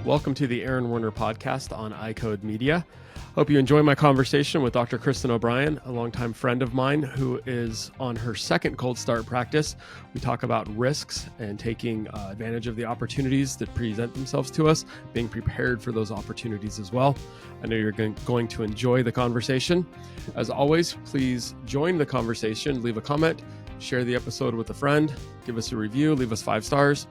Welcome to the Aaron Werner podcast on iCode Media. Hope you enjoy my conversation with Dr. Kristen O'Brien, a longtime friend of mine who is on her second cold start practice. We talk about risks and taking advantage of the opportunities that present themselves to us, being prepared for those opportunities as well. I know you're going to enjoy the conversation. As always, please join the conversation, leave a comment, share the episode with a friend, give us a review, leave us 5 stars,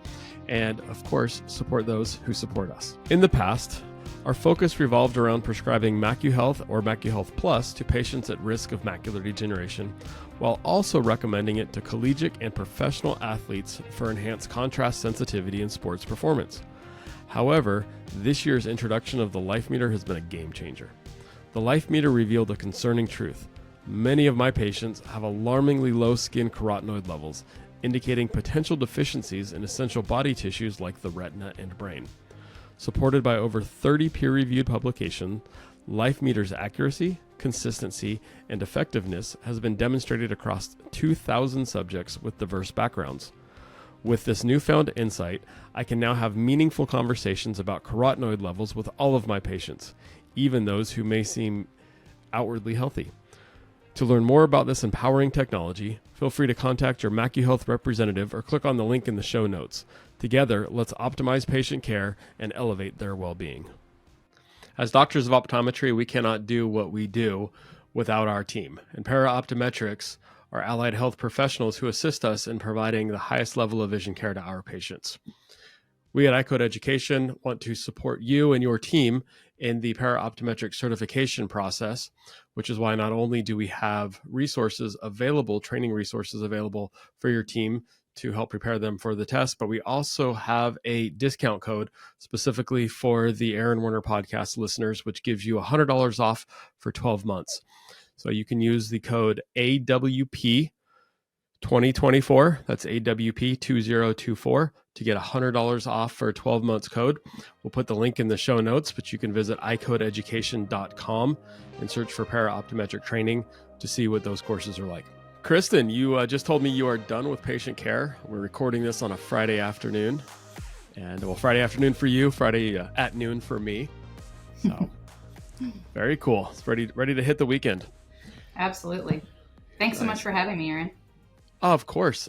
and of course, support those who support us. In the past, our focus revolved around prescribing MacuHealth or MacuHealth Plus to patients at risk of macular degeneration, while also recommending it to collegiate and professional athletes for enhanced contrast sensitivity in sports performance. However, this year's introduction of the Life Meter has been a game changer. The Life Meter revealed a concerning truth. Many of my patients have alarmingly low skin carotenoid levels, indicating potential deficiencies in essential body tissues like the retina and brain. Supported by over 30 peer-reviewed publications, Life Meter's accuracy, consistency, and effectiveness has been demonstrated across 2,000 subjects with diverse backgrounds. With this newfound insight, I can now have meaningful conversations about carotenoid levels with all of my patients, even those who may seem outwardly healthy. To learn more about this empowering technology, feel free to contact your MacuHealth representative or click on the link in the show notes. Together, let's optimize patient care and elevate their well-being. As doctors of optometry, we cannot do what we do without our team. And para-optometrics are allied health professionals who assist us in providing the highest level of vision care to our patients. We at iCode Education want to support you and your team in the para-optometric certification process, which is why not only do we have resources available, training resources available for your team to help prepare them for the test, but we also have a discount code specifically for the Aaron Werner podcast listeners, which gives you $100 off for 12 months. So you can use the code AWP 2024, that's AWP 2024, to get $100 off for a 12 months code. We'll put the link in the show notes, but you can visit iCodeEducation.com and search for para-optometric training to see what those courses are like. Kristen, you just told me you are done with patient care. We're recording this on a Friday afternoon. And well, Friday afternoon for you, Friday at noon for me. So very cool. It's ready to hit the weekend. Absolutely. Thanks so much for having me, Aaron. Of course.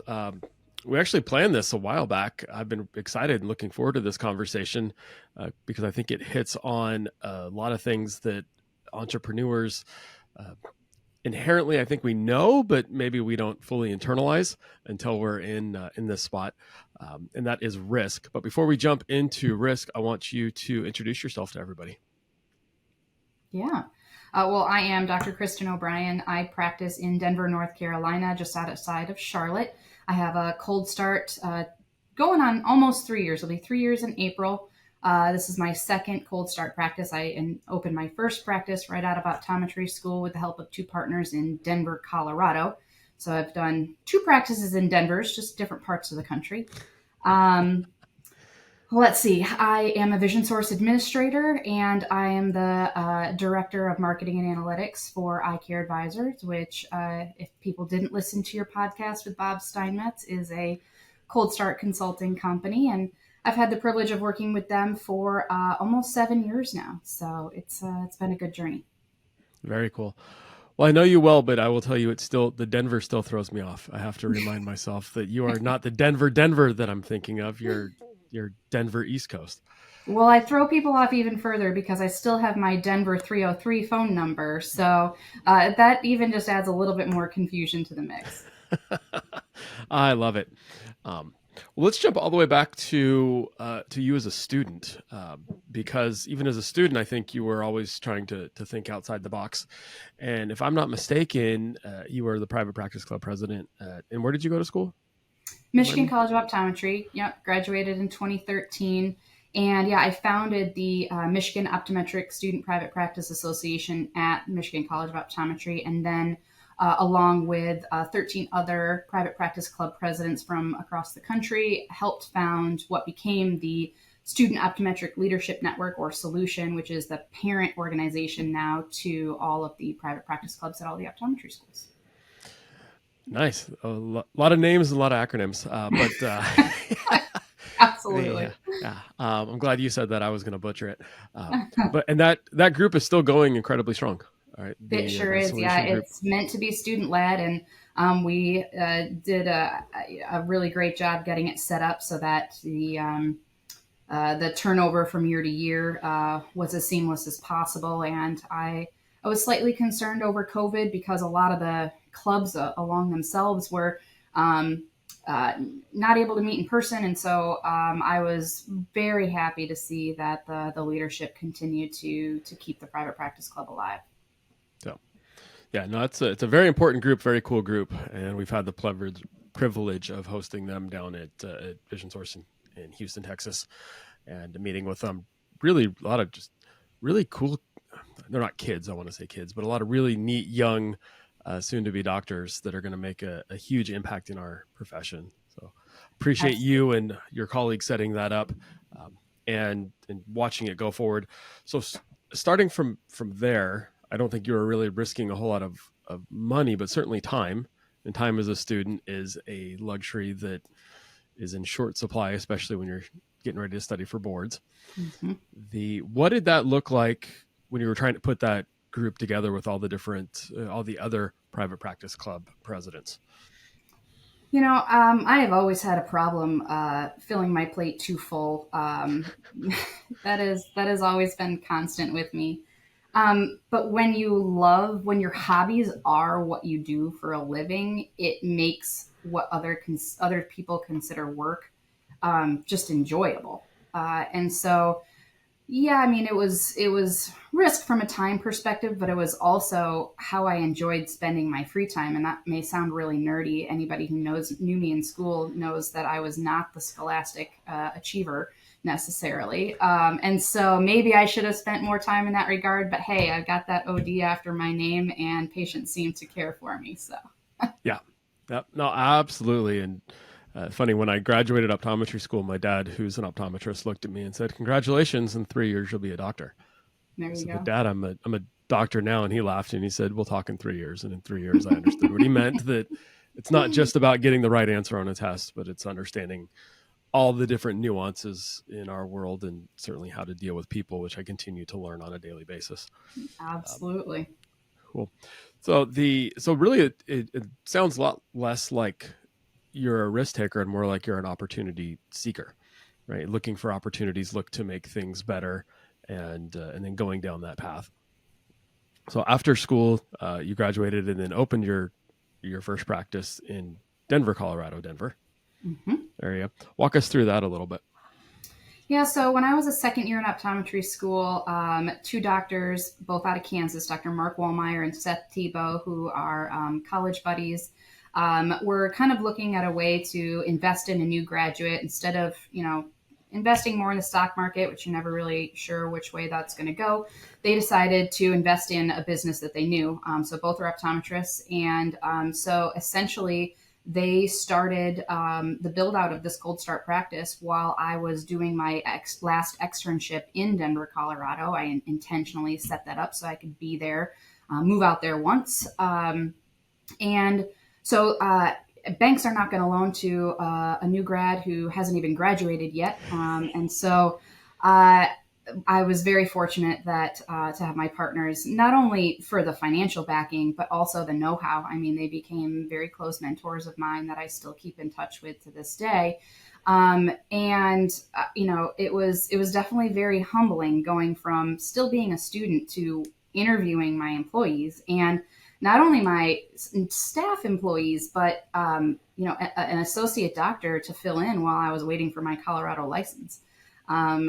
We actually planned this a while back. I've been excited and looking forward to this conversation because I think it hits on a lot of things that entrepreneurs inherently, I think we know, but maybe we don't fully internalize until we're in this spot, and that is risk. But before we jump into risk, I want you to introduce yourself to everybody. Yeah. Well, I am Dr. Kristen O'Brien. I practice in Denver, North Carolina, just outside of Charlotte. I have a cold start going on almost 3 years. It'll be 3 years in April. This is my second cold start practice. I opened my first practice right out of optometry school with the help of 2 partners in Denver, Colorado. So I've done 2 practices in Denver, just different parts of the country. Let's see. I am a Vision Source administrator, and I am the director of marketing and analytics for Eye Care Advisors, which, if people didn't listen to your podcast with Bob Steinmetz, is a cold start consulting company. And I've had the privilege of working with them for almost 7 years now. So it's been a good journey. Very cool. Well, I know you well, but I will tell you, the Denver still throws me off. I have to remind myself that you are not the Denver that I'm thinking of. You're Denver East Coast. Well, I throw people off even further because I still have my Denver 303 phone number. So that even just adds a little bit more confusion to the mix. I love it. Well, let's jump all the way back to you as a student, because even as a student, I think you were always trying to think outside the box. And if I'm not mistaken, you were the private practice club president. And where did you go to school? Michigan College of Optometry. Yep, graduated in 2013. And yeah, I founded the Michigan Optometric Student Private Practice Association at Michigan College of Optometry. And then along with 13 other private practice club presidents from across the country, helped found what became the Student Optometric Leadership Network, or Solution, which is the parent organization now to all of the private practice clubs at all the optometry schools. Nice. A lot of names, a lot of acronyms, but Absolutely. yeah. I'm glad you said that. I was going to butcher it. And that group is still going incredibly strong. All right. It sure The is. Yeah, solution group. it's meant to be student led, and we did a really great job getting it set up so that the turnover from year to year was as seamless as possible. And I was slightly concerned over COVID because a lot of the clubs along themselves were um, uh, not able to meet in person. And so I was very happy to see that the leadership continued to keep the private practice club alive. So, yeah, no, it's a very important group, very cool group. And we've had the privilege of hosting them down at Vision Source in Houston, Texas, and meeting with them. Really, a lot of just really cool. They're not kids, I want to say kids, but a lot of really neat young, soon-to-be doctors that are going to make a huge impact in our profession. So appreciate you and your colleagues setting that up and watching it go forward. So starting from there, I don't think you were really risking a whole lot of money, but certainly time. And time as a student is a luxury that is in short supply, especially when you're getting ready to study for boards. Mm-hmm. What did that look like when you were trying to put that group together with all the other private practice club presidents? I have always had a problem filling my plate too full. That has always been constant with me. But when your hobbies are what you do for a living, it makes what other people consider work just enjoyable. And so, yeah, I mean, it was risk from a time perspective, but it was also how I enjoyed spending my free time. And that may sound really nerdy. Anybody who knew me in school knows that I was not the scholastic achiever necessarily. And so maybe I should have spent more time in that regard. But hey, I've got that OD after my name, and patients seem to care for me. So yeah, no, absolutely. And funny, when I graduated optometry school, my dad, who's an optometrist, looked at me and said, "Congratulations! In 3 years, you'll be a doctor." There you go. But Dad, I'm a doctor now, and he laughed and he said, "We'll talk in 3 years." And in 3 years, I understood what he meant. That it's not just about getting the right answer on a test, but it's understanding all the different nuances in our world, and certainly how to deal with people, which I continue to learn on a daily basis. Absolutely. Cool. So really, it sounds a lot less like you're a risk taker and more like you're an opportunity seeker, right? Looking for opportunities, look to make things better, and then going down that path. So after school, you graduated and then opened your first practice in Denver, Colorado. Mm-hmm. Area. Walk us through that a little bit. Yeah, so when I was a second year in optometry school, two doctors, both out of Kansas, Dr. Mark Wallmeyer and Seth Tebow, who are college buddies, were kind of looking at a way to invest in a new graduate instead of, investing more in the stock market, which you're never really sure which way that's going to go. They decided to invest in a business that they knew. So both are optometrists. And so essentially, they started the build out of this Cold Start practice while I was doing my last externship in Denver, Colorado. I intentionally set that up so I could be there, move out there once. And so banks are not going to loan to a new grad who hasn't even graduated yet. And so I was very fortunate that to have my partners, not only for the financial backing, but also the know-how. I mean, they became very close mentors of mine that I still keep in touch with to this day. It was definitely very humbling going from still being a student to interviewing my employees, and not only my staff employees, but an associate doctor to fill in while I was waiting for my Colorado license.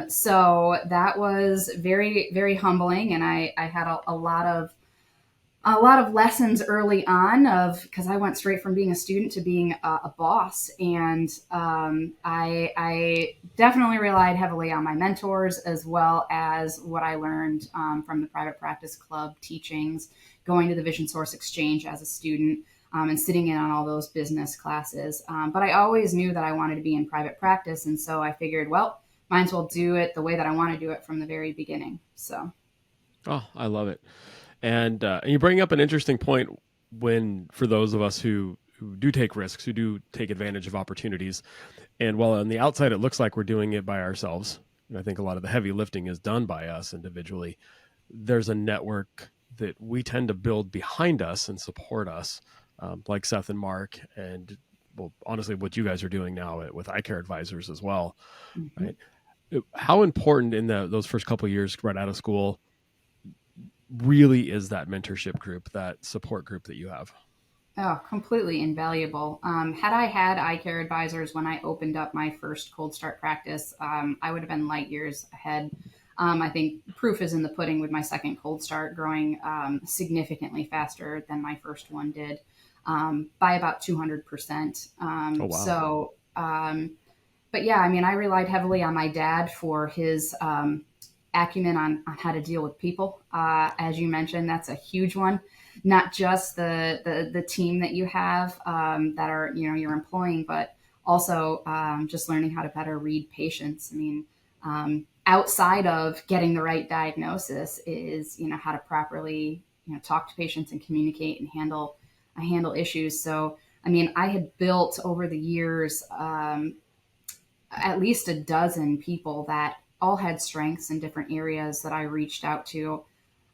So that was very, very humbling. And I had a lot of lessons early on because I went straight from being a student to being a boss. And I definitely relied heavily on my mentors as well as what I learned from the private practice club teachings, going to the Vision Source Exchange as a student, and sitting in on all those business classes. But I always knew that I wanted to be in private practice. And so I figured, well, might as well do it the way that I want to do it from the very beginning. So, oh, I love it, and you bring up an interesting point for those of us who do take risks, who do take advantage of opportunities, and while on the outside it looks like we're doing it by ourselves, and I think a lot of the heavy lifting is done by us individually, there's a network that we tend to build behind us and support us, like Seth and Mark, and well, honestly, what you guys are doing now with eye care advisors as well, Mm-hmm. right? How important in those first couple of years right out of school really is that mentorship group, that support group that you have? Oh, completely invaluable. Had I had eye care advisors when I opened up my first cold start practice, I would have been light years ahead. I think proof is in the pudding with my second cold start growing significantly faster than my first one did, by about 200%. Oh, wow. But yeah, I mean, I relied heavily on my dad for his acumen on how to deal with people. As you mentioned, that's a huge one. Not just the team that you have that are you're employing, but also just learning how to better read patients. I mean, outside of getting the right diagnosis is how to properly talk to patients and communicate and handle issues. So I mean, I had built over the years at least a dozen people that all had strengths in different areas that I reached out to,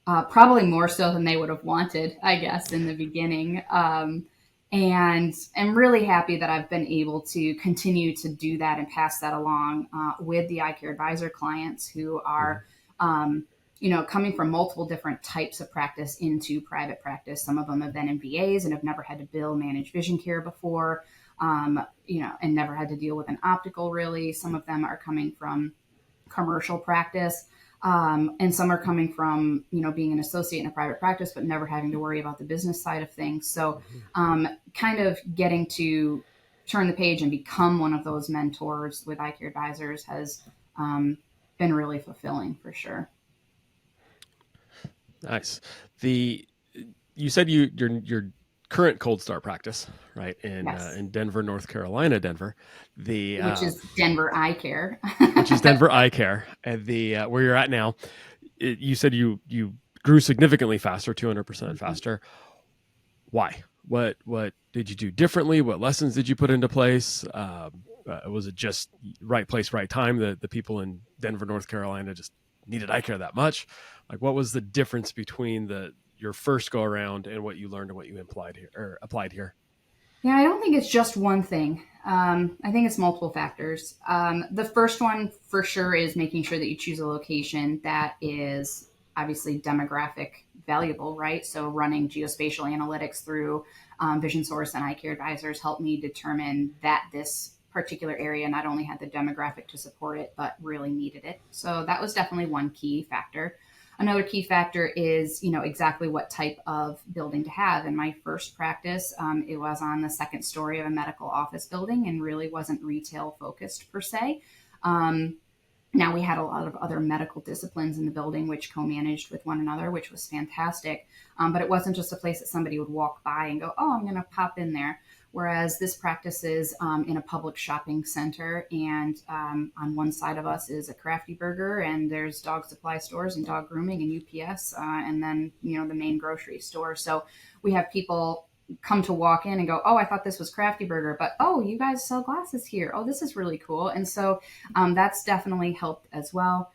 probably more so than they would have wanted, I guess, in the beginning. And I'm really happy that I've been able to continue to do that and pass that along with the eye care advisor clients who are, coming from multiple different types of practice into private practice. Some of them have been in VAs and have never had to bill managed vision care before, and never had to deal with an optical really. Some of them are coming from commercial practice. And some are coming from, being an associate in a private practice, but never having to worry about the business side of things. So, kind of getting to turn the page and become one of those mentors with eye care advisors has been really fulfilling for sure. Nice. The You said your current cold start practice, right, Yes. in Denver, North Carolina, Denver, the Which is Denver Eye Care. which is Denver Eye Care, and the where you're at now. You said you grew significantly faster, 200% faster. Why? What did you do differently? What lessons did you put into place? Was it just right place, right time? The people in Denver, North Carolina, just needed eye care that much? Like, what was the difference between your first go around and what you learned and what you implied here or applied here? Yeah, I don't think it's just one thing. I think it's multiple factors. The first one for sure is making sure that you choose a location that is obviously demographic valuable, right? So running geospatial analytics through Vision Source and Eye Care Advisors helped me determine that this particular area not only had the demographic to support it, but really needed it. So that was definitely one key factor. Another key factor is, exactly what type of building to have. In my first practice, it was on the second story of a medical office building and really wasn't retail focused per se. Now we had a lot of other medical disciplines in the building, which co-managed with one another, which was fantastic. But it wasn't just a place that somebody would walk by and go, "Oh, I'm going to pop in there." Whereas this practice is in a public shopping center, and on one side of us is a Crafty Burger, and there's dog supply stores and dog grooming and UPS, and then the main grocery store. So we have people come to walk in and go, "Oh, I thought this was Crafty Burger, but oh, you guys sell glasses here. Oh, this is really cool." And so that's definitely helped as well.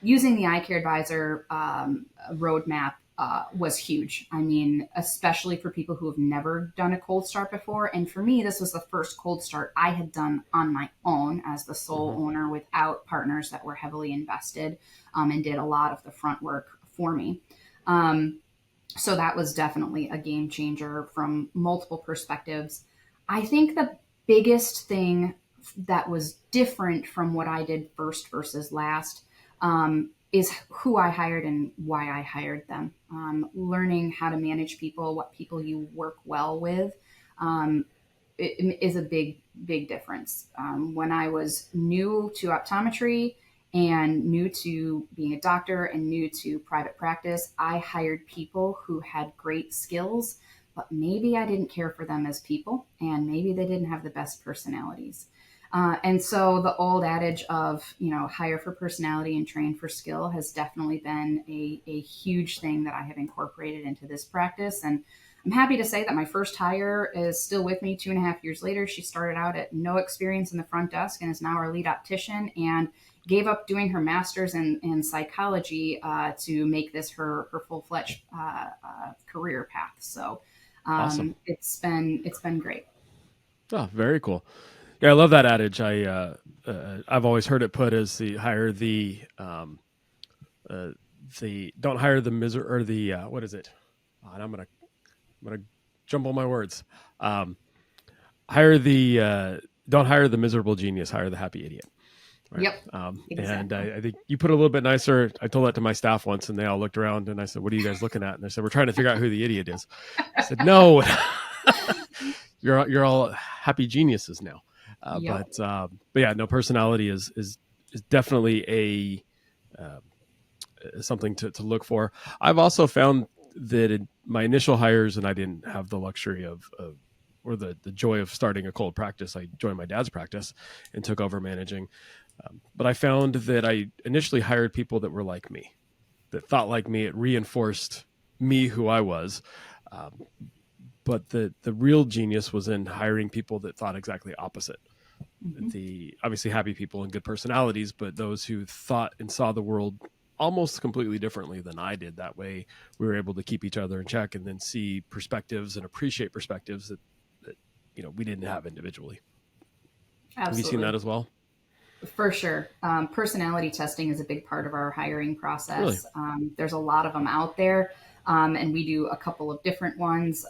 Using the Eye Care Advisor roadmap was huge. I mean, especially for people who have never done a cold start before. And for me, this was the first cold start I had done on my own as the sole owner without partners that were heavily invested and did a lot of the front work for me. So that was definitely a game changer from multiple perspectives. I think the biggest thing that was different from what I did first versus last is who I hired and why I hired them. Learning how to manage people, what people you work well with, is a big difference. When I was new to optometry and new to being a doctor and new to private practice, I hired people who had great skills, but maybe I didn't care for them as people, and maybe they didn't have the best personalities. And so the old adage of, hire for personality and train for skill has definitely been a huge thing that I have incorporated into this practice. And I'm happy to say that my first hire is still with me 2.5 years later. She started out at no experience in the front desk and is now our lead optician, and gave up doing her master's in psychology to make this her full-fledged career path. So Awesome. it's been great. Oh, very cool. Yeah, I love that adage. I've always heard it put as the don't hire the miser or the what is it? And I'm gonna jumble my words. Um, hire the don't hire the miserable genius. Hire the happy idiot. Right. Yep, And exactly. I think you put it a little bit nicer. I told that to my staff once, and they all looked around, and I said, "What are you guys looking at?" And they said, "We're trying to figure out who the idiot is." I said, "No, you're all happy geniuses now." Yep. But yeah, no, personality is definitely something to look for. I've also found that in my initial hires, and I didn't have the luxury of or the joy of starting a cold practice. I joined my dad's practice and took over managing. But I found that I initially hired people that were like me, that thought like me. It reinforced me who I was. Um, but the real genius was in hiring people that thought exactly opposite. Hmm. The obviously happy people and good personalities, but those who thought and saw the world almost completely differently than I did. That way, we were able to keep each other in check and then see perspectives and appreciate perspectives that we didn't have individually. Have you seen that Absolutely. as well? For sure. Personality testing is a big part of our hiring Really? process. There's a lot of them out there, and we do a couple of different ones.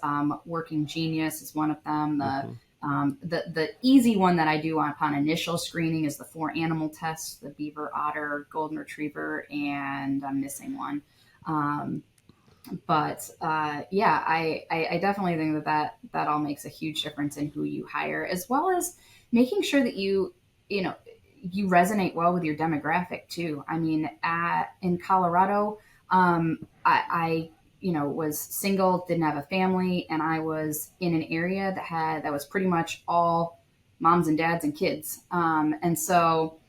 Working Genius is one of them. Mm-hmm. The easy one that I do upon initial screening is the 4 animal tests: the beaver, otter, golden retriever, and I'm missing one. Um, but yeah, I definitely think that all makes a huge difference in who you hire, as well as making sure that you know you resonate well with your demographic too. I mean, in Colorado, I was single, didn't have a family, and I was in an area that was pretty much all moms and dads and kids, and so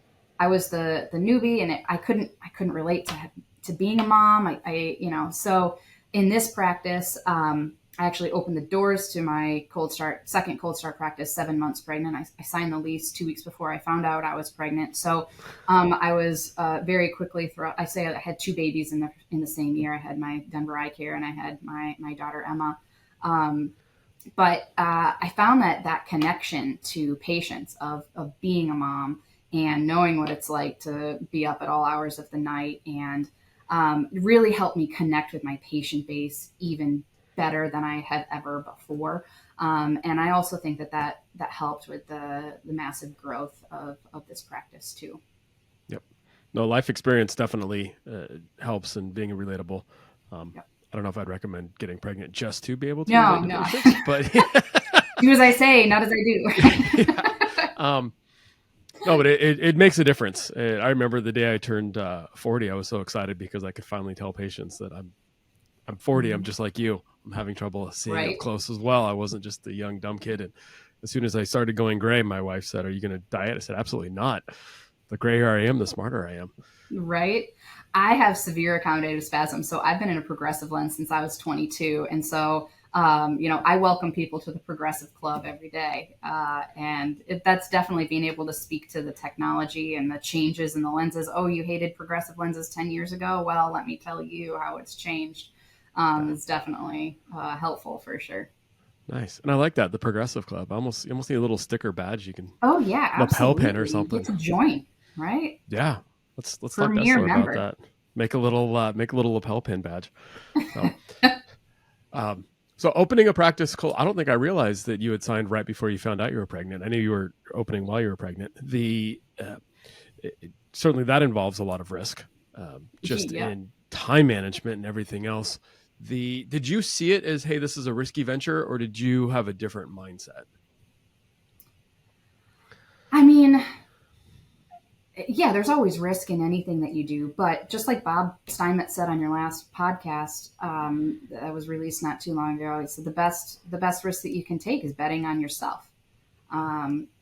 I was the newbie, and I couldn't relate to being a mom. So in this practice, I actually opened the doors to my second cold start practice 7 months pregnant. I signed the lease 2 weeks before I found out I was pregnant. So I was very quickly through. I say I had 2 babies in the same year. I had my Denver eye care, and I had my daughter Emma. Um, but I found that connection to patients of being a mom and knowing what it's like to be up at all hours of the night, and really helped me connect with my patient base even better than I had ever before. And I also think that helped with the massive growth of this practice too. Yep. No, life experience definitely helps in being relatable. Um, Yep. I don't know if I'd recommend getting pregnant just to be able to No, relate to no. patients, but Do as I say, not as I do. yeah. Um, no, but it makes a difference. I remember the day I turned 40, I was so excited because I could finally tell patients that I'm 40. I'm Mhm. just like you. I'm having trouble seeing up Right. close as well. I wasn't just a young dumb kid. And as soon as I started going gray, my wife said, "Are you going to diet?" I said, "Absolutely not. The grayer I am, the smarter I am." Right. I have severe accommodative spasm. So I've been in a progressive lens since I was 22. And so, I welcome people to the progressive club every day. That's definitely being able to speak to the technology and the changes in the lenses. Oh, you hated progressive lenses 10 years ago? Well, let me tell you how it's changed. Yeah. It's definitely helpful for sure. Nice. And I like that, the progressive club. I almost need a little sticker badge. You can Oh, yeah, lapel pin or absolutely. You get something. to join, right? Yeah. Let's talk to Premier Esther about member. that. Make a little lapel pin badge. So um so opening a practice cold, I don't think I realized that you had signed right before you found out you were pregnant. I knew you were opening while you were pregnant. Certainly that involves a lot of risk, just Yep. in time management and everything else. Did you see it as, hey, this is a risky venture, or did you have a different mindset? I mean, yeah, there's always risk in anything that you do. But just like Bob Steinmetz said on your last podcast that was released not too long ago, he said the best risk that you can take is betting on yourself.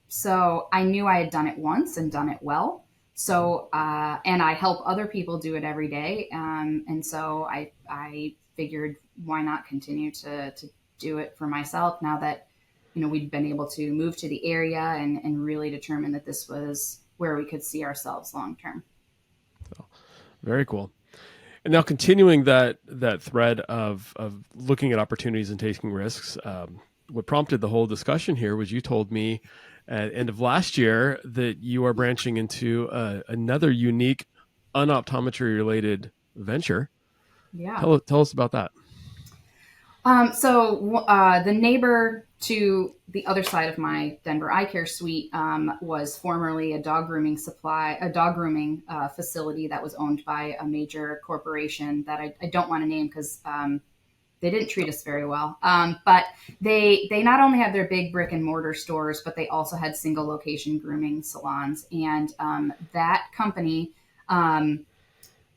So I knew I had done it once and done it well. So and I help other people do it every day, and so I figured why not continue to do it for myself now that, we'd been able to move to the area and really determine that this was where we could see ourselves long term. So, very cool. And now continuing that thread of looking at opportunities and taking risks, what prompted the whole discussion here was you told me at the end of last year that you are branching into another unique unoptometry related venture. Yeah. Tell us about that. So the neighbor to the other side of my Denver Eye Care suite was formerly a dog grooming facility that was owned by a major corporation that I don't want to name because they didn't treat us very well. But they not only had their big brick and mortar stores, but they also had single location grooming salons, and that company.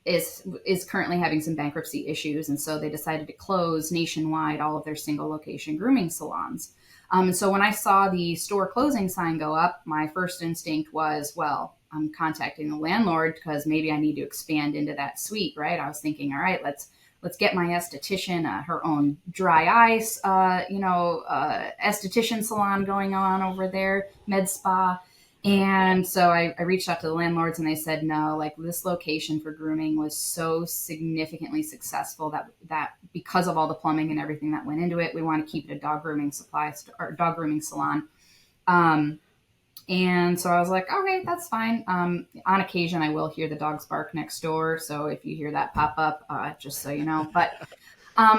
Is currently having some bankruptcy issues, and so they decided to close nationwide all of their single location grooming salons. And so when I saw the store closing sign go up, my first instinct was, well, I'm contacting the landlord because maybe I need to expand into that suite, right? I was thinking, all right, let's get my esthetician her own dry ice, esthetician salon going on over there, med spa. And so I reached out to the landlords and they said, no, like this location for grooming was so significantly successful that because of all the plumbing and everything that went into it, we want to keep it a dog grooming dog grooming salon. And so I was like, okay, that's fine. On occasion, I will hear the dogs bark next door. So if you hear that pop up, just so you know,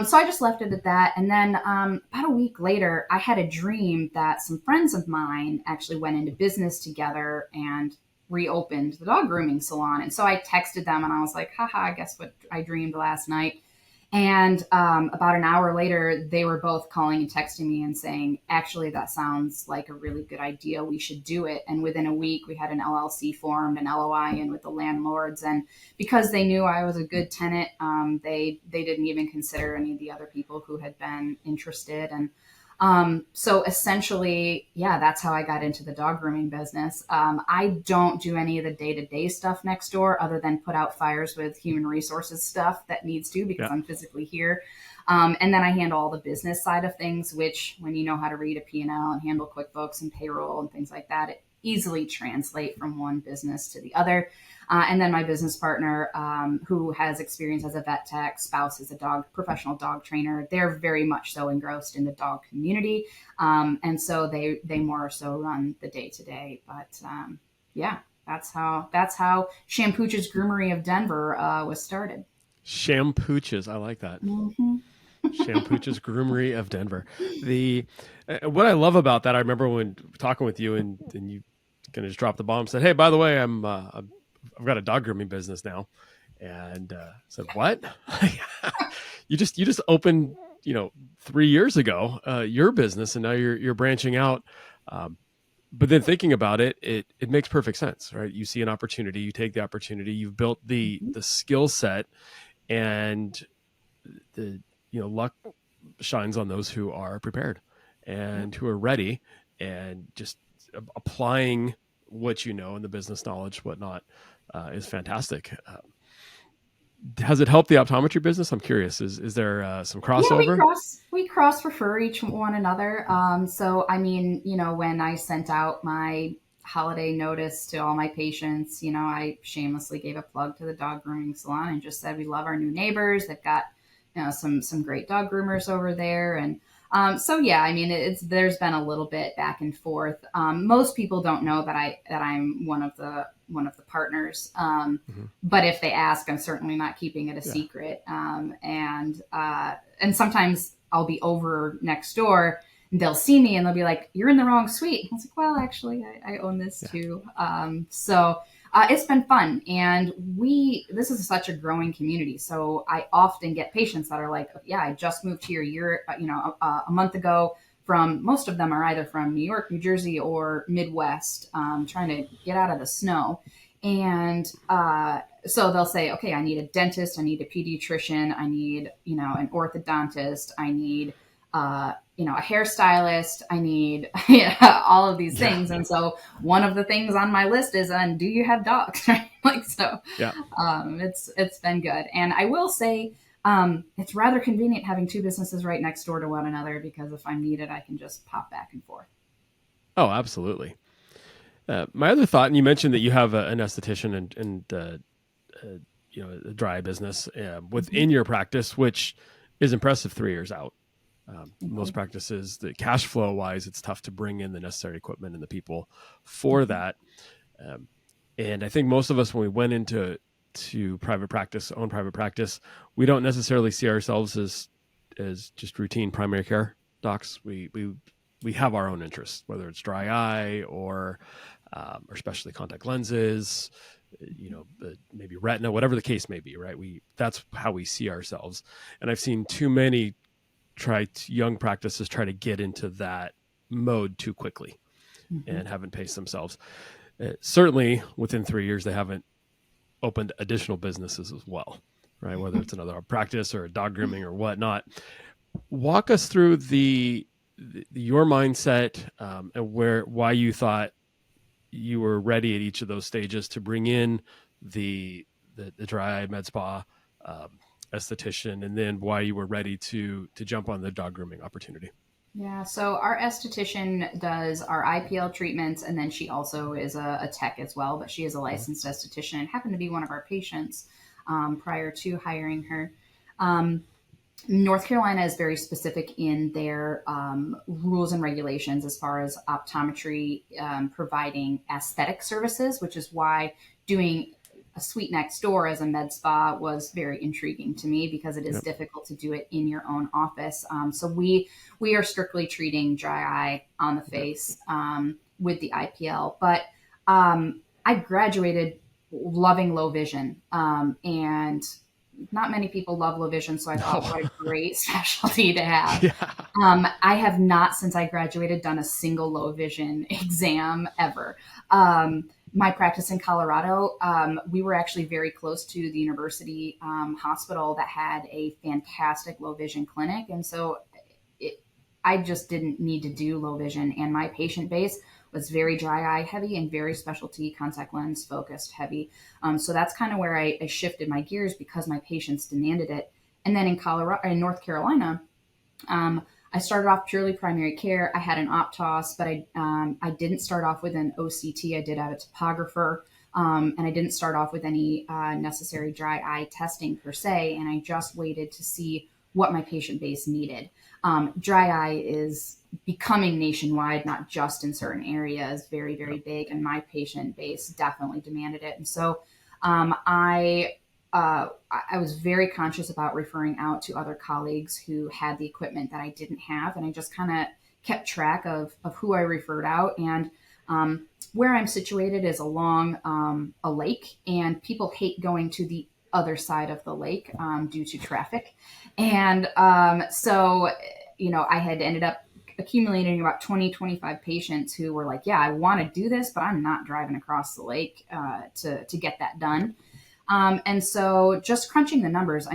so I just left it at that. And then about a week later, I had a dream that some friends of mine actually went into business together and reopened the dog grooming salon. And so I texted them and I was like, haha, guess what I dreamed last night. And about an hour later, they were both calling and texting me and saying, actually, that sounds like a really good idea. We should do it. And within a week, we had an LLC formed, an LOI in with the landlords. And because they knew I was a good tenant, they didn't even consider any of the other people who had been interested. And so essentially, yeah, that's how I got into the dog grooming business. I don't do any of the day-to-day stuff next door other than put out fires with human resources stuff that needs to because I'm physically here. And then I handle all the business side of things, which when you know how to read a P&L and handle QuickBooks and payroll and things like that, it easily translate from one business to the other. And then my business partner, who has experience as a vet tech, spouse is a professional dog trainer. They're very much so engrossed in the dog community. And so they more so run the day to day. But yeah, that's how Shampooch's Groomery of Denver was started. Shampooch's, I like that. Mm-hmm. Shampooch's Groomery of Denver. What I love about that, I remember when talking with you and you kind of just dropped the bomb, said, "Hey, by the way, I've got a dog grooming business now," and said, "What? You just opened, 3 years ago, your business, and now you're branching out." But then thinking about it, it makes perfect sense, right? You see an opportunity, you take the opportunity, you've built the skill set, and the luck shines on those who are prepared and who are ready, and just applying what you know and the business knowledge, whatnot, is fantastic. Has it helped the optometry business? I'm curious. Is there some crossover? Yeah, we cross refer each one another. So I mean, when I sent out my holiday notice to all my patients, I shamelessly gave a plug to the dog grooming salon and just said we love our new neighbors. They've got some great dog groomers over there, and so yeah, I mean, there's been a little bit back and forth. Most people don't know that I'm one of the partners, but if they ask, I'm certainly not keeping it a secret. And sometimes I'll be over next door and they'll see me and they'll be like, "You're in the wrong suite." I was like, "Well, actually, I own this too." So it's been fun, and this is such a growing community. So I often get patients that are like, "Yeah, I just moved here a month ago." Most of them are either from New York, New Jersey, or Midwest, trying to get out of the snow. And so they'll say, "Okay, I need a dentist, I need a pediatrician, I need an orthodontist, I need a hairstylist, I need all of these things." And so one of the things on my list is, "And do you have dogs?" Right? It's been good. And I will say, It's rather convenient having two businesses right next door to one another because if I'm needed, I can just pop back and forth. Oh, absolutely. My other thought, and you mentioned that you have an esthetician and a dry business within your practice, which is impressive 3 years out. Most practices, the cash flow wise, it's tough to bring in the necessary equipment and the people for that. Um, and I think most of us, when we went into private practice, own private practice, we don't necessarily see ourselves as just routine primary care docs. We have our own interests, whether it's dry eye or especially contact lenses, maybe retina, whatever the case may be, right? That's how we see ourselves. And I've seen too many young practices try to get into that mode too quickly and haven't paced themselves. Certainly within 3 years, they haven't opened additional businesses as well, right? Whether it's another practice or a dog grooming or whatnot. Walk us through your mindset and why you thought you were ready at each of those stages to bring in the dry eye med spa esthetician, and then why you were ready to jump on the dog grooming opportunity. Yeah, so our esthetician does our IPL treatments, and then she also is a tech as well, but she is a licensed esthetician and happened to be one of our patients prior to hiring her. North Carolina is very specific in their rules and regulations as far as optometry providing aesthetic services, which is why doing a suite next door as a med spa was very intriguing to me because it is difficult to do it in your own office. So we are strictly treating dry eye on the face with the IPL. But I graduated loving low vision, and not many people love low vision, so I thought what a great specialty to have. Yeah. I have not, since I graduated, done a single low vision exam ever. My practice in Colorado, we were actually very close to the university hospital that had a fantastic low vision clinic. And so I just didn't need to do low vision. And my patient base was very dry eye heavy and very specialty contact lens focused heavy. So that's kind of where I shifted my gears because my patients demanded it. And then in North Carolina, I started off purely primary care. I had an Optos, but I didn't start off with an OCT. I did have a topographer, and I didn't start off with any necessary dry eye testing per se. And I just waited to see what my patient base needed. Dry eye is becoming nationwide, not just in certain areas, very, very big. And my patient base definitely demanded it. And so I was very conscious about referring out to other colleagues who had the equipment that I didn't have. And I just kind of kept track of who I referred out. And where I'm situated is along a lake, and people hate going to the other side of the lake due to traffic. And so, I had ended up accumulating about 25 patients who were like, yeah, I want to do this, but I'm not driving across the lake to get that done. And so just crunching the numbers,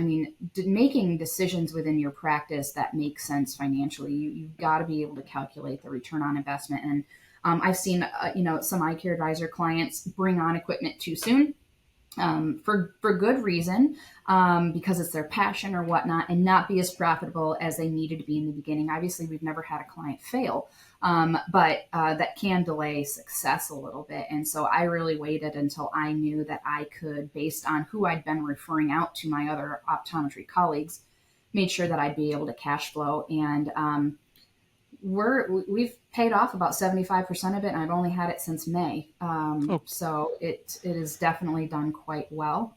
making decisions within your practice that make sense financially, you've got to be able to calculate the return on investment. And I've seen, some eye care advisor clients bring on equipment too soon. For good reason, because it's their passion or whatnot, and not be as profitable as they needed to be in the beginning. Obviously, we've never had a client fail, but that can delay success a little bit. And so I really waited until I knew that I could, based on who I'd been referring out to my other optometry colleagues, made sure that I'd be able to cash flow. And we've paid off about 75% of it, and I've only had it since May. So it is definitely done quite well.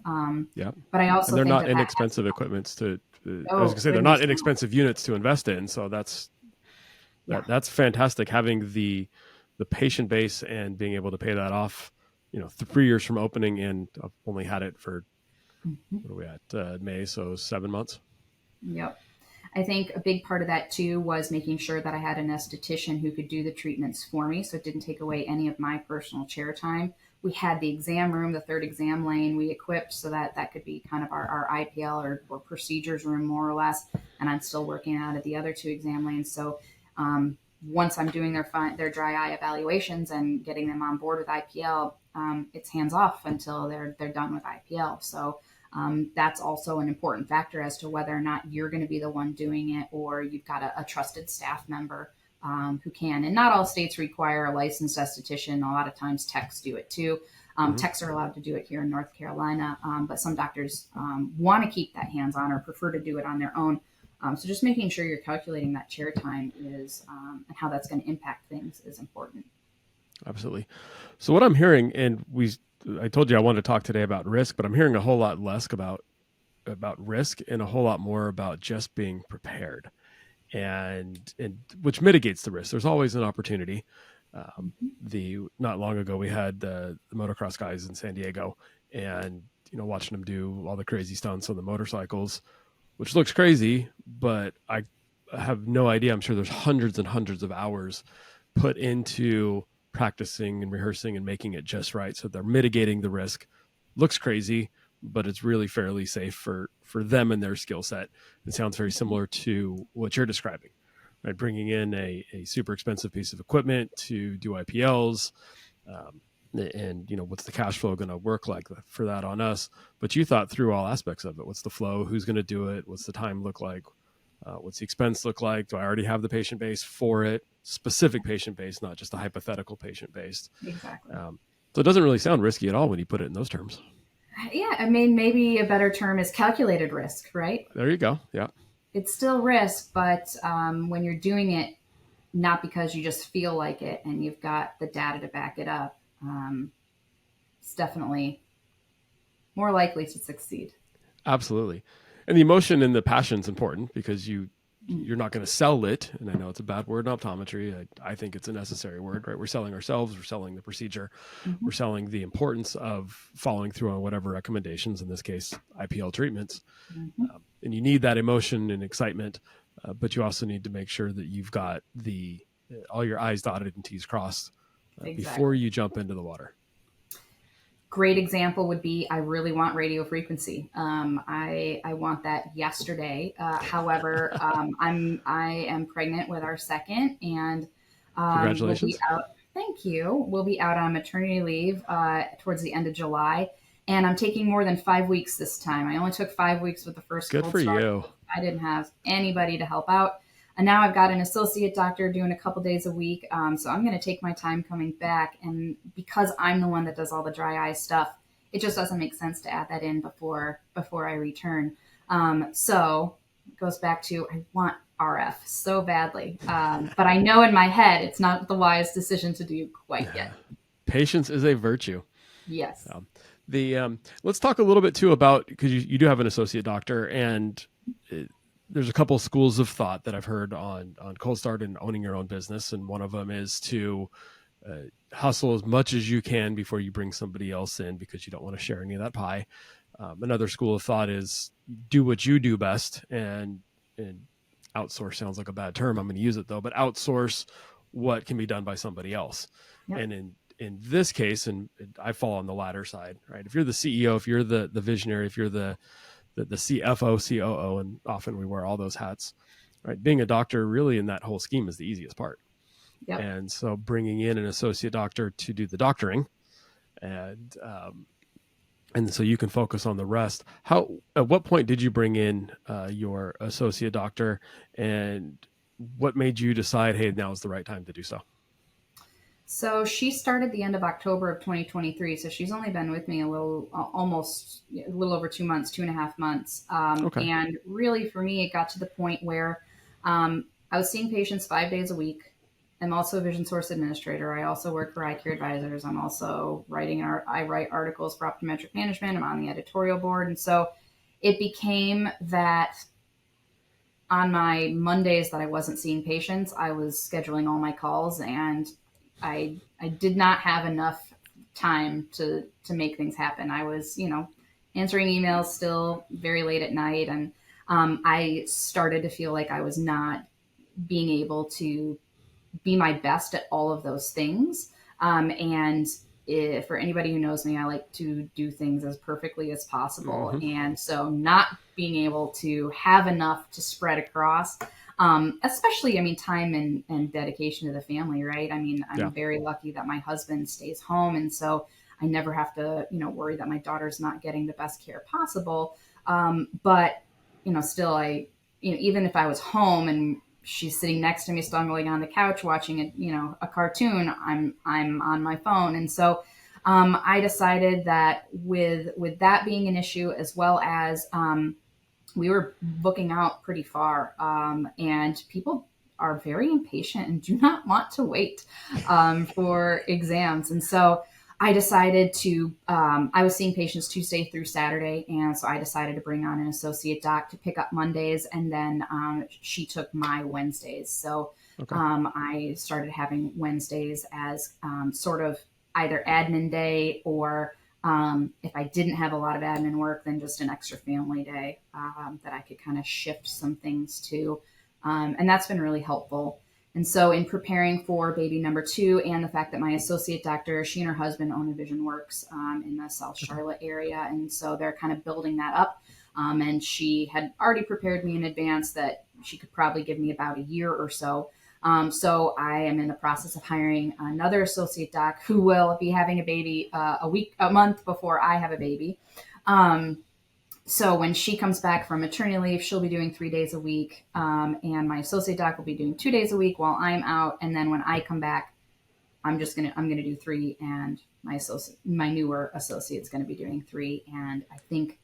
Yeah. But I also and they're think not inexpensive equipments I was going to say, they're not inexpensive units to invest in. So that's fantastic, having the patient base and being able to pay that off, 3 years from opening, and I've only had it for, what are we at, May, so 7 months. Yep. I think a big part of that too was making sure that I had an esthetician who could do the treatments for me, so it didn't take away any of my personal chair time. We had the exam room, the third exam lane we equipped so that could be kind of our IPL or procedures room, more or less. And I'm still working out of the other two exam lanes. So once I'm doing their dry eye evaluations and getting them on board with IPL, it's hands off until they're done with IPL. So That's also an important factor as to whether or not you're going to be the one doing it, or you've got a trusted staff member who can. And not all states require a licensed esthetician. A lot of times techs do it too. Techs are allowed to do it here in North Carolina, but some doctors want to keep that hands-on or prefer to do it on their own. So just making sure you're calculating that chair time is and how that's going to impact things is important. Absolutely. So what I'm hearing, and I told you I wanted to talk today about risk, but I'm hearing a whole lot less about risk and a whole lot more about just being prepared, and which mitigates the risk. There's always an opportunity. Not long ago we had the motocross guys in San Diego, and watching them do all the crazy stunts on the motorcycles, which looks crazy, but I have no idea. I'm sure there's hundreds and hundreds of hours put into practicing and rehearsing and making it just right. So they're mitigating the risk. Looks crazy, but it's really fairly safe for them and their skill set. It sounds very similar to what you're describing, right? Bringing in a super expensive piece of equipment to do IPLs, and what's the cash flow going to work like for that on us? But you thought through all aspects of it. What's the flow? Who's going to do it? What's the time look like? What's the expense look like? Do I already have the patient base for it? Specific patient base, not just a hypothetical patient base. Exactly. So it doesn't really sound risky at all when you put it in those terms. Yeah, I mean, maybe a better term is calculated risk, right? There you go. Yeah. It's still risk, but when you're doing it, not because you just feel like it and you've got the data to back it up, it's definitely more likely to succeed. Absolutely. And the emotion and the passion is important because you're not going to sell it. And I know it's a bad word in optometry. I think it's a necessary word, right? We're selling ourselves. We're selling the procedure. Mm-hmm. We're selling the importance of following through on whatever recommendations, in this case, IPL treatments. Mm-hmm. And you need that emotion and excitement, but you also need to make sure that you've got all your I's dotted and T's crossed before you jump into the water. Great example would be, I really want radio frequency. I want that yesterday. However, I am pregnant with our second, and congratulations. We'll be out. Thank you. We'll be out on maternity leave towards the end of July, and I'm taking more than 5 weeks this time. I only took 5 weeks with the first. Good for you. I didn't have anybody to help out. And now I've got an associate doctor doing a couple days a week. So I'm going to take my time coming back. And because I'm the one that does all the dry eye stuff, it just doesn't make sense to add that in before I return. So it goes back to, I want RF so badly. But I know in my head, it's not the wise decision to do quite yet. Patience is a virtue. Yes. Let's talk a little bit too about, because you do have an associate doctor, and there's a couple of schools of thought that I've heard on cold start and owning your own business. And one of them is to hustle as much as you can before you bring somebody else in, because you don't want to share any of that pie. Another school of thought is do what you do best, and outsource sounds like a bad term. I'm going to use it though, but outsource what can be done by somebody else. Yep. And in this case, and I fall on the latter side, right? If you're the CEO, if you're the visionary, if you're the CFO, COO, and often we wear all those hats, right? Being a doctor really in that whole scheme is the easiest part. Yep. And so bringing in an associate doctor to do the doctoring, and so you can focus on the rest. At what point did you bring in your associate doctor, and what made you decide, hey, now is the right time to do so? So she started the end of October of 2023. So she's only been with me almost a little over 2 months, 2.5 months. Okay. And really for me, it got to the point where I was seeing patients 5 days a week. I'm also a vision source administrator. I also work for Eye Care Advisors. I'm also I write articles for optometric management. I'm on the editorial board. And so it became that on my Mondays that I wasn't seeing patients, I was scheduling all my calls, and I did not have enough time to make things happen. I was, answering emails still very late at night. And I started to feel like I was not being able to be my best at all of those things. For anybody who knows me, I like to do things as perfectly as possible. Mm-hmm. And so not being able to have enough to spread across, especially, time and dedication to the family, right? I'm very lucky that my husband stays home. And so I never have to, worry that my daughter's not getting the best care possible. But, still even if I was home and she's sitting next to me, stumbling on the couch, watching a cartoon, I'm on my phone. And so, I decided that with that being an issue, as well as, we were booking out pretty far, and people are very impatient and do not want to wait for exams. And so I decided to, I was seeing patients Tuesday through Saturday. And so I decided to bring on an associate doc to pick up Mondays. And then she took my Wednesdays. So Okay. I started having Wednesdays as sort of either admin day, or if I didn't have a lot of admin work, then just an extra family day that I could kind of shift some things to. And that's been really helpful. And so in preparing for baby number 2, and the fact that my associate doctor, she and her husband own a Vision Works in the South Charlotte area. And so they're kind of building that up. And she had already prepared me in advance that she could probably give me about a year or so. So I am in the process of hiring another associate doc who will be having a baby a month before I have a baby. So when she comes back from maternity leave, she'll be doing 3 days a week. And my associate doc will be doing 2 days a week while I'm out. And then when I come back, I'm going to do 3, and my newer associate's going to be doing 3. And I think,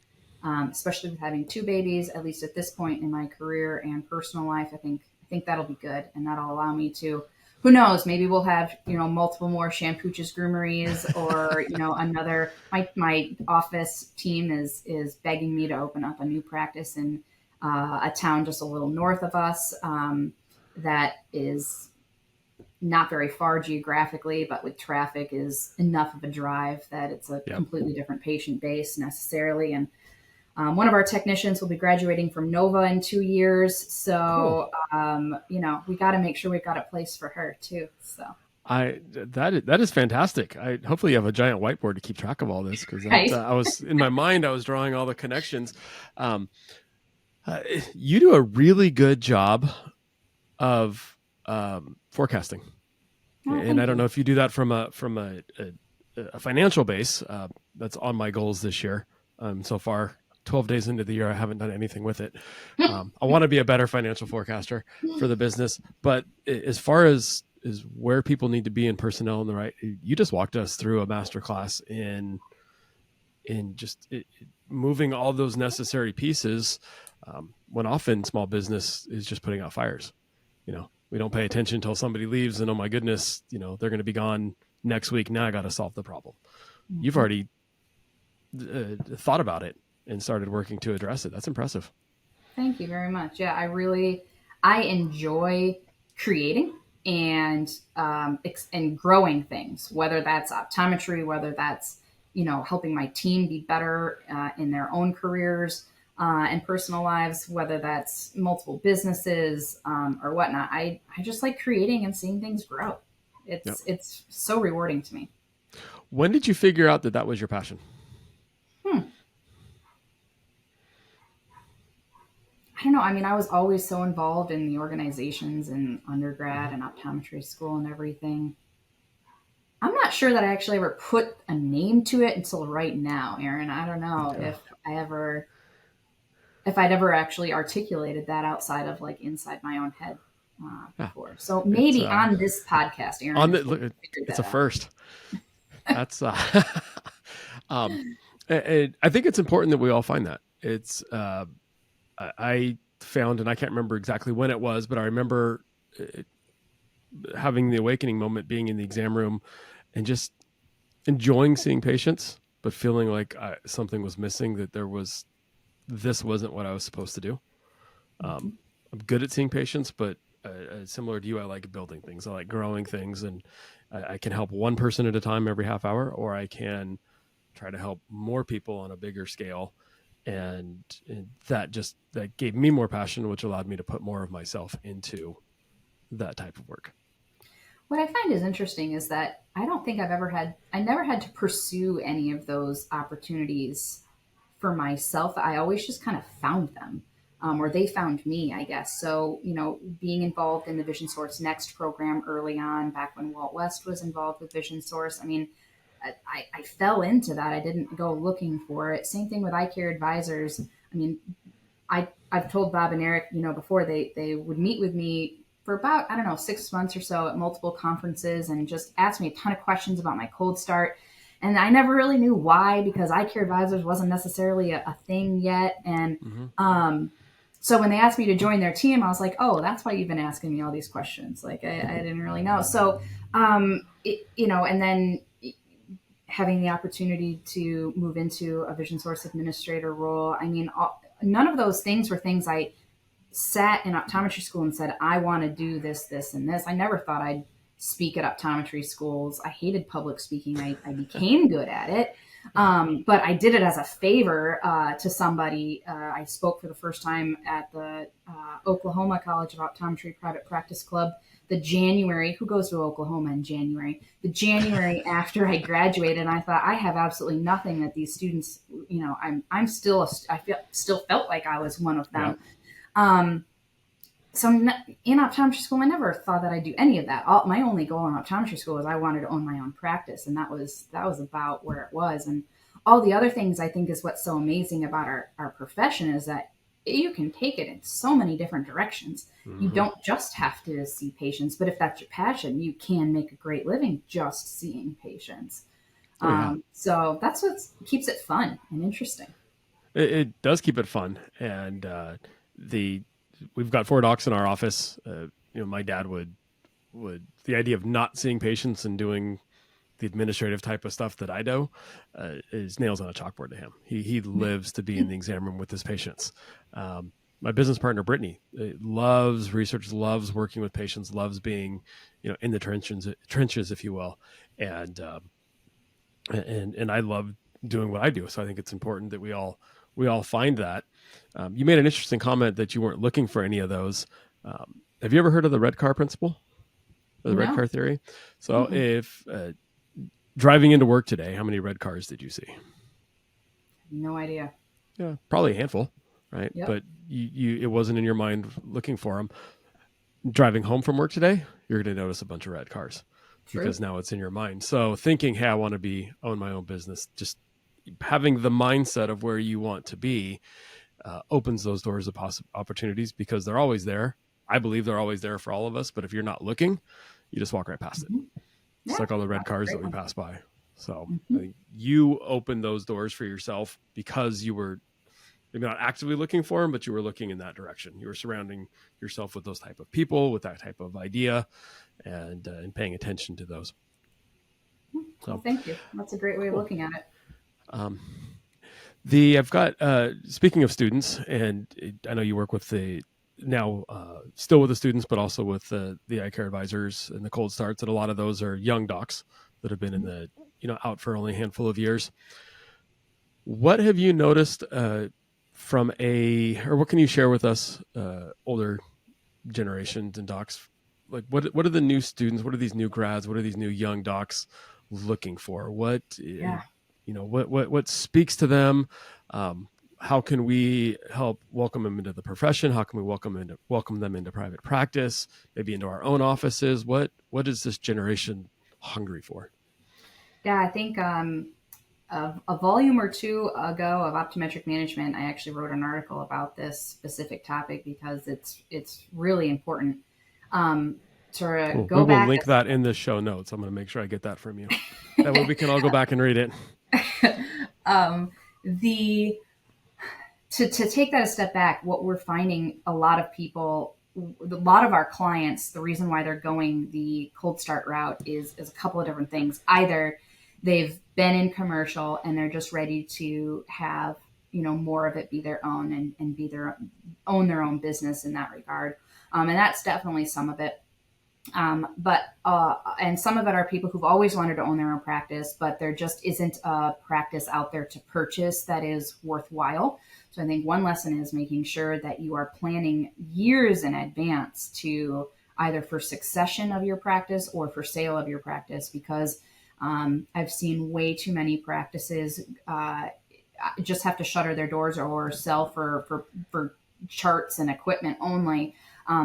especially with having 2 babies, at least at this point in my career and personal life, I think that'll be good. And that'll allow me to, who knows, maybe we'll have, multiple more Shampooches Groomeries, or, another, my office team is begging me to open up a new practice in a town just a little north of us that is not very far geographically, but with traffic is enough of a drive that it's a completely different patient base necessarily. And one of our technicians will be graduating from Nova in 2 years. So, cool. We got to make sure we've got a place for her too. So that is fantastic. Hopefully you have a giant whiteboard to keep track of all this, because right. I was in my mind, I was drawing all the connections. You do a really good job of forecasting. And I don't know if you do that from a financial base. That's on my goals this year. So far, 12 days into the year, I haven't done anything with it. I want to be a better financial forecaster for the business. But as far as where people need to be in personnel and the right, you just walked us through a masterclass in just moving all those necessary pieces, when often small business is just putting out fires. We don't pay attention until somebody leaves, and oh my goodness, they're going to be gone next week. Now I got to solve the problem. Mm-hmm. You've already thought about it and started working to address it. That's impressive. Thank you very much. Yeah, I enjoy creating and growing things, whether that's optometry, whether that's, helping my team be better in their own careers and personal lives, whether that's multiple businesses or whatnot. I just like creating and seeing things grow. It's so rewarding to me. When did you figure out that was your passion? I don't know. I mean, I was always so involved in the organizations in undergrad and optometry school and everything. I'm not sure that I actually ever put a name to it until right now, Aaron. I don't know if I'd ever actually articulated that outside of like inside my own head before. So maybe on this podcast, Aaron. It's a first. That's I think it's important that we all find that. It's I found, and I can't remember exactly when it was, but I remember having the awakening moment, being in the exam room and just enjoying seeing patients, but feeling like something was missing, that this wasn't what I was supposed to do. I'm good at seeing patients, but similar to you, I like building things. I like growing things, and I can help one person at a time every half hour, or I can try to help more people on a bigger scale. And that gave me more passion, which allowed me to put more of myself into that type of work. What I find is interesting is that I don't think I never had to pursue any of those opportunities for myself. I always just kind of found them, or they found me, I guess. So, being involved in the Vision Source Next program early on, back when Walt West was involved with Vision Source, I mean, I fell into that. I didn't go looking for it. Same thing with eye care advisors. I mean, I've told Bob and Eric, before they would meet with me for about, I don't know, 6 months or so at multiple conferences and just ask me a ton of questions about my cold start. And I never really knew why, because eye care advisors wasn't necessarily a thing yet. And so when they asked me to join their team, I was like, oh, that's why you've been asking me all these questions. Like, I didn't really know. So, and then having the opportunity to move into a vision source administrator role. I mean, none of those things were things I sat in optometry school and said, I want to do this, this, and this. I never thought I'd speak at optometry schools. I hated public speaking. I became good at it. But I did it as a favor to somebody. I spoke for the first time at the Oklahoma College of Optometry Private Practice Club the January. Who goes to Oklahoma in January? The January after I graduated, and I thought, I have absolutely nothing that these students, I'm still, still felt like I was one of them. Yeah. So in optometry school, I never thought that I'd do any of that. My only goal in optometry school was I wanted to own my own practice, and that was about where it was. And all the other things, I think, is what's so amazing about our profession is that you can take it in so many different directions. Mm-hmm. You don't just have to see patients, but if that's your passion, you can make a great living just seeing patients. So that's what keeps it fun and interesting. It does keep it fun, and we've got 4 docs in our office. My dad would the idea of not seeing patients and doing the administrative type of stuff that I do is nails on a chalkboard to him. He lives to be in the exam room with his patients. My business partner, Brittany, loves research, loves working with patients, loves being, in the trenches, if you will. And I love doing what I do. So I think it's important that we all find that. You made an interesting comment that you weren't looking for any of those. Have you ever heard of the red car principle? Or the red car theory? So if driving into work today, how many red cars did you see? No idea. Yeah, probably a handful, right? Yep. But it wasn't in your mind looking for them. Driving home from work today, you're going to notice a bunch of red cars. True. Because now it's in your mind. So thinking, hey, I want to own my own business, just having the mindset of where you want to be opens those doors of opportunities, because they're always there. I believe they're always there for all of us. But if you're not looking, you just walk right past it. It's like all the red cars that we pass by. So I think you opened those doors for yourself because you were maybe not actively looking for them, but you were looking in that direction. You were surrounding yourself with those type of people, with that type of idea, and paying attention to those. So thank you. That's a great way of looking at it. I've got, speaking of students, and I know you work with now still with the students, but also with the eye care advisors and the cold starts. And a lot of those are young docs that have been in the, out for only a handful of years. What have you noticed or what can you share with us, older generations and docs? Like what are the new students? What are these new grads? What are these new young docs looking for? What speaks to them? How can we help welcome them into the profession? How can we welcome them into private practice, maybe into our own offices? What is this generation hungry for? Yeah, I think a volume or two ago of Optometric Management, I actually wrote an article about this specific topic because it's really important. To go back, we'll link that in the show notes. I'm going to make sure I get that from you. That way we can all go back and read it. To take that a step back, what we're finding, a lot of our clients, the reason why they're going the cold start route is a couple of different things. Either they've been in commercial and they're just ready to have, more of it be their own and own their own business in that regard. And that's definitely some of it. And some of it are people who've always wanted to own their own practice, but there just isn't a practice out there to purchase that is worthwhile. So I think one lesson is making sure that you are planning years in advance to either for succession of your practice or for sale of your practice, because I've seen way too many practices just have to shutter their doors or sell for charts and equipment only,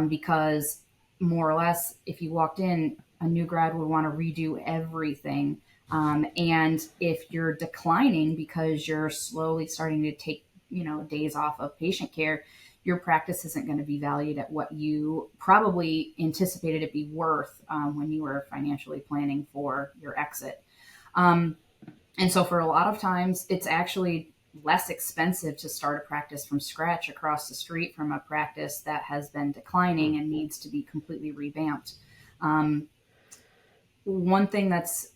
because more or less, if you walked in, a new grad would want to redo everything And if you're declining because you're slowly starting to take, days off of patient care, your practice isn't going to be valued at what you probably anticipated it be worth when you were financially planning for your exit. Um, and so for a lot of times, it's actually less expensive to start a practice from scratch across the street from a practice that has been declining and needs to be completely revamped. Um, One thing that's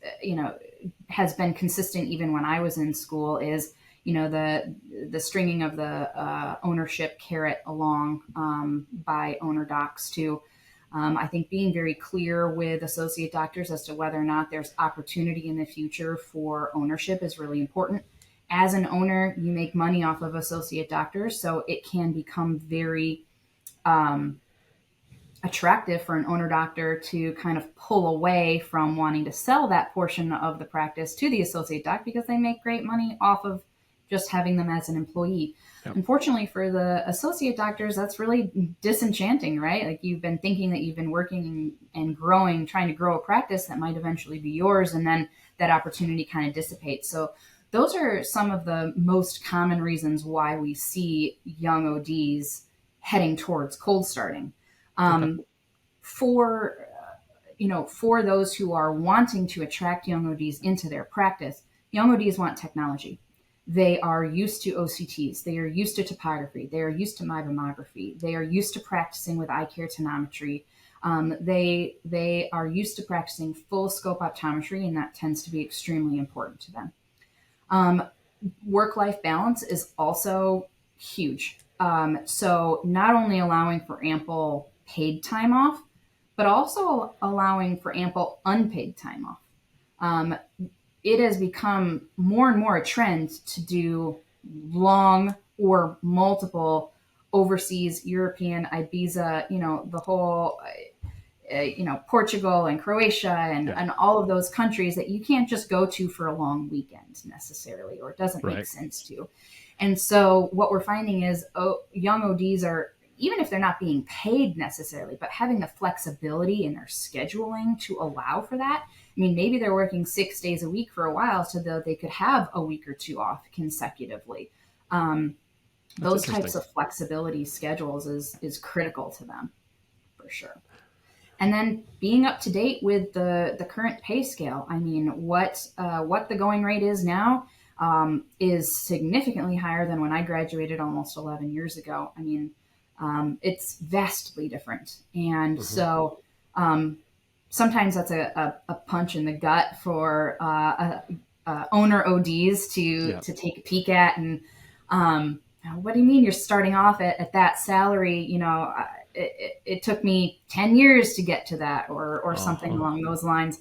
has been consistent even when I was in school is the stringing of the ownership carrot along by owner docs too. I think being very clear with associate doctors as to whether or not there's opportunity in the future for ownership is really important. As an owner, you make money off of associate doctors, so it can become very um, attractive for an owner doctor to kind of pull away from wanting to sell that portion of the practice to the associate doc because they make great money off of just having them as an employee. Yep. Unfortunately for the associate doctors, that's really disenchanting, right? Like you've been thinking that you've been working and growing, trying to grow a practice that might eventually be yours, and then that opportunity kind of dissipates. So those are some of the most common reasons why we see young ODs heading towards cold starting. Okay. For for those who are wanting to attract young ODs into their practice, young ODs want technology. They are used to OCTs. They are used to topography. They are used to mammography. They are used to practicing with eye care tonometry. They are used to practicing full scope optometry, and that tends to be extremely important to them. Um, Work-life balance is also huge. So not only allowing for ample paid time off, but also allowing for ample unpaid time off. Um, it has become more and more a trend to do long or multiple overseas European Ibiza, the whole, Portugal and Croatia and all of those countries that you can't just go to for a long weekend necessarily, or it doesn't make sense to. And so what we're finding is young ODs are, even if they're not being paid necessarily, but having the flexibility in their scheduling to allow for that. I mean, maybe they're working 6 days a week for a while so that they could have a week or two off consecutively. Those types of flexibility schedules is critical to them, for sure. And then being up to date with the current pay scale. I mean, what the going rate is now is significantly higher than when I graduated almost 11 years ago. I mean, it's vastly different. And so sometimes that's a punch in the gut for owner ODs to take a peek at. And what do you mean you're starting off at that salary? It took me 10 years to get to that, or something along those lines.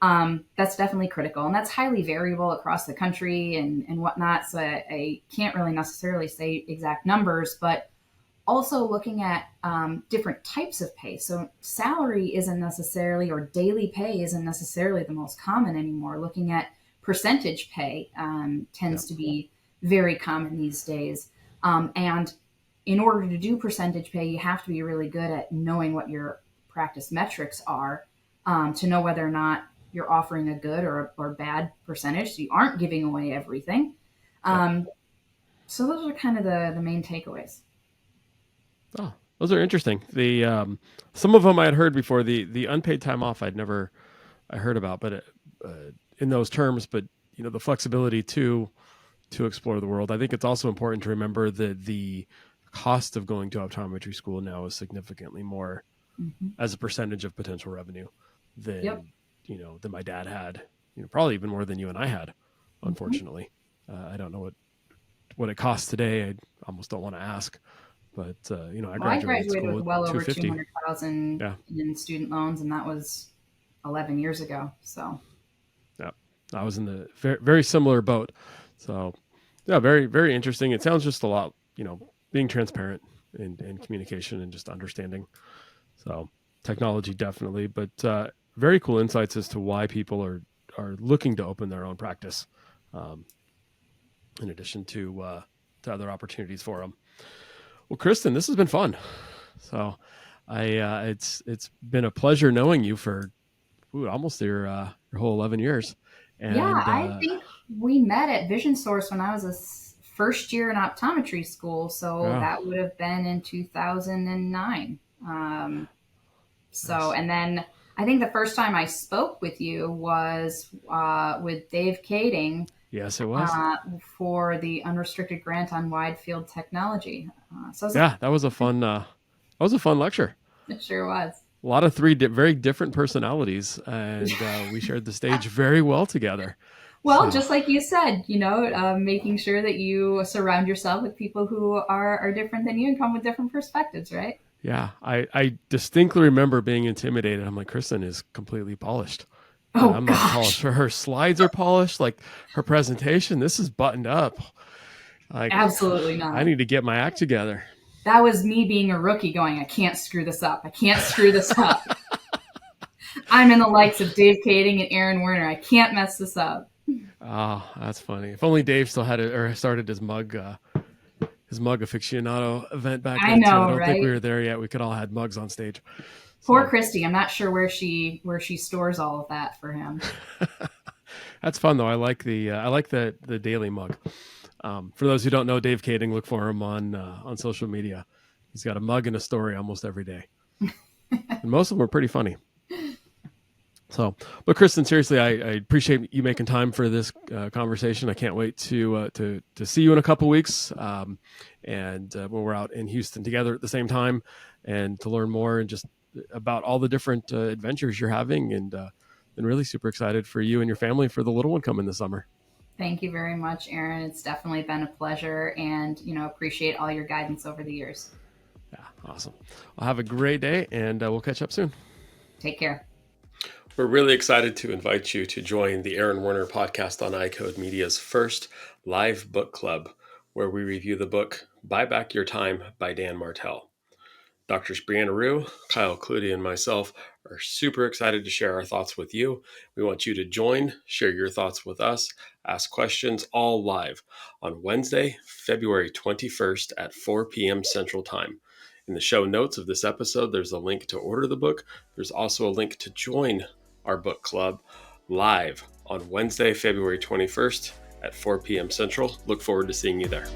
That's definitely critical, and that's highly variable across the country and whatnot. So I can't really necessarily say exact numbers, but also looking at different types of pay. So salary isn't necessarily, or daily pay isn't necessarily the most common anymore. Looking at percentage pay tends to be very common these days. And in order to do percentage pay, you have to be really good at knowing what your practice metrics are to know whether or not you're offering a good or bad percentage. So you aren't giving away everything. So those are kind of the main takeaways. Oh, those are interesting. The some of them I had heard before. The unpaid time off I heard about, but in those terms. But the flexibility to explore the world. I think it's also important to remember that the cost of going to optometry school now is significantly more as a percentage of potential revenue than than my dad had. Probably even more than you and I had. Unfortunately, I don't know what it costs today. I almost don't want to ask. But I graduated with well over 250. 200,000 in student loans, and that was 11 years ago. So, yeah, I was in the very, very similar boat. So, yeah, very, very interesting. It sounds just a lot, being transparent in communication and just understanding. So, technology definitely, but very cool insights as to why people are looking to open their own practice, in addition to other opportunities for them. Well, Kristen, this has been fun. So, it's been a pleasure knowing you for almost your whole 11 years, Yeah, And I think we met at Vision Source when I was first year in optometry school. So oh, that would have been in 2009. nice. And then I think the first time I spoke with you was with Dave Kading Yes, it was. for the unrestricted grant on wide field technology. Yeah, that was a fun lecture. It sure was. A lot of very different personalities, and we shared the stage very well together. Well, So just like you said, making sure that you surround yourself with people who are different than you and come with different perspectives, right? yeah, I distinctly remember being intimidated. I'm like, Kristen is completely polished, and Oh I'm not polished. gosh, Her slides are polished, like her presentation. This is buttoned up. Like, absolutely I not. need to get my act together. That was me being a rookie going, I can't screw this up. I can't screw this up. I'm in the likes of Dave Kading and Aaron Werner. I can't mess this up. Oh, that's funny. If only Dave still had it or started his mug aficionado event back I then too. I know, don't think we right? were there yet. We could all had mugs on stage. Poor So Christy. I'm not sure where she stores all of that for him. that's fun though. I like the daily mug. For those who don't know Dave Kading, look for him on social media. He's got a mug and a story almost every day, and most of them are pretty funny. So, but Kristen, seriously, I appreciate you making time for this conversation. I can't wait to see you in a couple weeks, and when we're out in Houston together at the same time, and to learn more and just about all the different adventures you're having, and really super excited for you and your family for the little one coming this summer. Thank you very much, Aaron. It's definitely been a pleasure and, appreciate all your guidance over the years. Yeah, awesome. Well, have a great day, and we'll catch up soon. Take care. We're really excited to invite you to join the Aaron Werner podcast on iCode Media's first live book club, where we review the book Buy Back Your Time by Dan Martell. Doctors Brianna Rue, Kyle Clutie, and myself are super excited to share our thoughts with you. We want you to join, share your thoughts with us, ask questions, all live on Wednesday, February 21st at 4 p.m. Central Time. In the show notes of this episode, there's a link to order the book. There's also a link to join our book club live on Wednesday, February 21st at 4 p.m. Central. Look forward to seeing you there.